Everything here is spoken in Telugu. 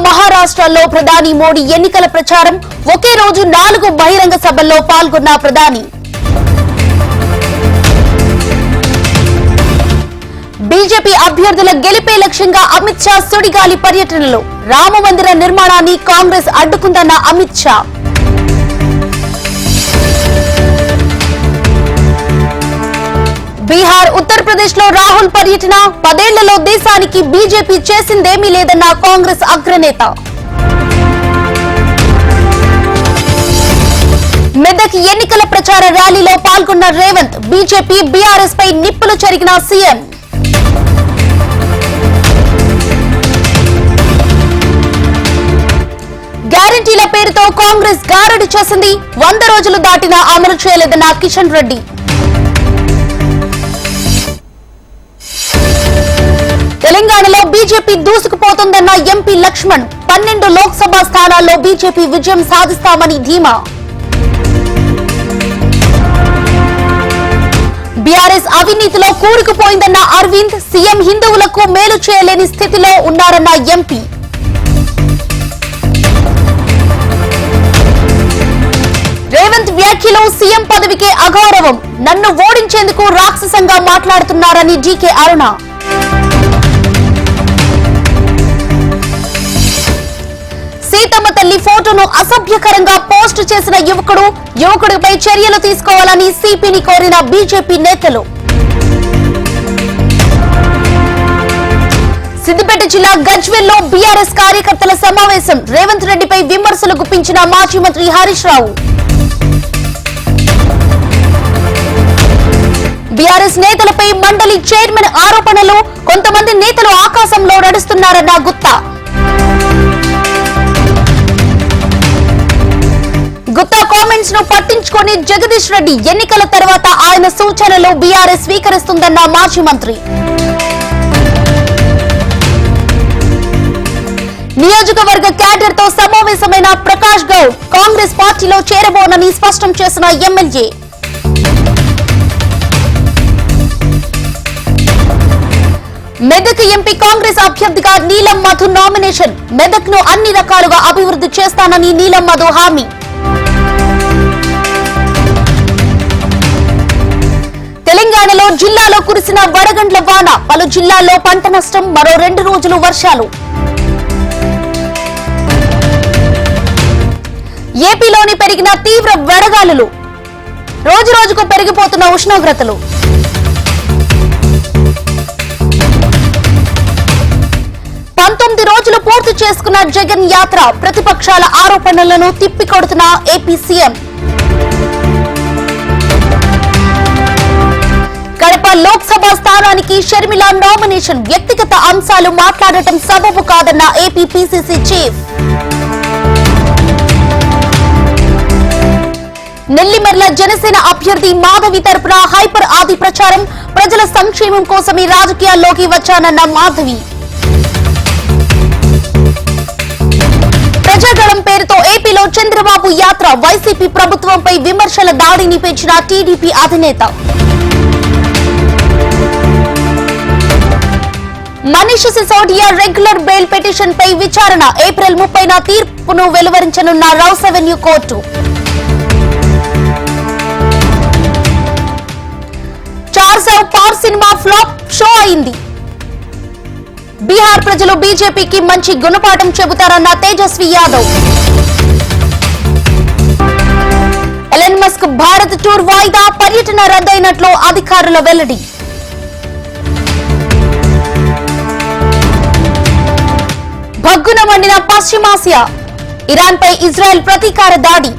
మహారాష్ట్రలో ప్రధాని మోడీ ఎన్నికల ప్రచారం ఒకే రోజు 4 బహిరంగ సభల్లో పాల్గొన్న ప్రధాని. బీజేపీ అభ్యర్థుల గెలిపే లక్ష్యంగా అమిత్ షా సుడిగాలి పర్యటనలో రామ మందిర నిర్మాణాన్ని కాంగ్రెస్ అడ్డుకుందన్న అమిత్ షా. బీహార్, ఉత్తరప్రదేశ్ లో రాహుల్ పర్యటన 10 ఏళ్లలో దేశానికి బీజేపీ చేసిందేమీ లేదన్న కాంగ్రెస్ అగ్రనేత. మెదక్ ఎన్నికల ప్రచార ర్యాలీలో పాల్గొన్న రేవంత్, బీజేపీ బీఆర్ఎస్ పై నిప్పులు చెరిగిన సీఎం. గ్యారంటీల పేరుతో కాంగ్రెస్ గారడి చేసింది, 100 రోజులు దాటినా అమలు చేయలేదన్న కిషన్ రెడ్డి. తెలంగాణలో బీజేపీ దూసుకుపోతుందన్న ఎంపీ లక్ష్మణ్, 12 లోక్సభ స్థానాల్లో బీజేపీ విజయం సాధిస్తామని ధీమా. బీఆర్ఎస్ అవినీతిలో కూరుకుపోయిందన్న అరవింద్, సీఎం హిందువులకు మేలు చేయలేని స్థితిలో ఉన్నారన్న ఎంపీ. రేవంత్ వ్యాఖ్యలు సీఎం పదవికే అగౌరవం, నన్ను ఓడించేందుకు రాక్షసంగా మాట్లాడుతున్నారని డీకే అరుణ. సీతమ్మ తల్లి ఫోటోను అసభ్యకరంగా పోస్టు చేసిన యువకుడిపై చర్యలు తీసుకోవాలని సిపిని కోరిన బీజేపీ నేతలు. సిద్దిపేట జిల్లా గజ్వేల్లో బీఆర్ఎస్ కార్యకర్తల సమావేశం, రేవంత్ రెడ్డిపై విమర్శలు గుప్పించిన మాజీ మంత్రి హరీష్ రావు. బీఆర్ఎస్ నేతలపై మండలి చైర్మన్ ఆరోపణలు, కొంతమంది నేతలు ఆకాశంలో నడుస్తున్నారన్న గుత్తా. గుత్తా కామెంట్స్ ను పట్టించుకొని జగదీష్ రెడ్డి, ఎన్నికల తర్వాత ఆయన సూచనలు బీఆర్ఎస్ స్వీకరిస్తుందన్న మాజీ మంత్రి. నియోజకవర్గ క్యాడర్ తో సమావేశమైన ప్రకాష్ గౌడ్, కాంగ్రెస్ పార్టీలో చేరబోనని స్పష్టం చేసిన ఎమ్మెల్యే. మెదక్ ఎంపీ కాంగ్రెస్ అభ్యర్థిగా నీలం మధు నామినేషన్, మెదక్ ను అన్ని రకాలుగా అభివృద్ధి చేస్తానని నీలం మధు హామీ. తెలంగాణలో జిల్లాలో కురిసిన వడగండ్ల వాన, పలు జిల్లాల్లో పంట నష్టం, మరో 2 రోజులు వర్షాలు. ఏపీలోని పెరిగిన తీవ్ర వడగాలులు, రోజురోజుకు పెరిగిపోతున్న ఉష్ణోగ్రతలు. రోజులు పూర్తి చేసుకున్న జగన్ యాత్ర, ప్రతిపక్షాల ఆరోపణలను తిప్పికొడుతున్న ఏపీ సీఎం. కడప లోక్సభ స్థానానికి షర్మిల నామినేషన్, వ్యక్తిగత అంశాలు మాట్లాడటం సబబు కాదన్న AP PCC chief. Nellimarla Janasena అభ్యర్థి మాధవి తరపున హైపర్ ఆది ప్రచారం, ప్రజల సంక్షేమం కోసమే రాజకీయాల్లోకి వచ్చానన్న మాధవి. ప్రజాగళం పేరుతో ఏపీలో చంద్రబాబు యాత్ర, వైసీపీ ప్రభుత్వంపై విమర్శల దాడిని పెంచిన టీడీపీ అధినేత. Manish Sisodia regular bail petition పై విచారణ, ఏప్రిల్ 30న తీర్పును వెలువరించనున్న రౌస్ అవెన్యూ కోర్టు. చార్సవ్ పార్ సినిమా ఫ్లాప్ షో అయింది. బీహార్ ప్రజలు బీజేపీకి మంచి గుణపాఠం చెబుతారన్న Tejashwi Yadav. Elon Musk Bharat tour వాయిదా, పర్యటన రద్దయినట్లు అధికారుల వెల్లడి. భగ్గున మండిన పశ్చిమాసియా, ఇరాన్ పై ఇజ్రాయెల్ ప్రతీకార దాడి.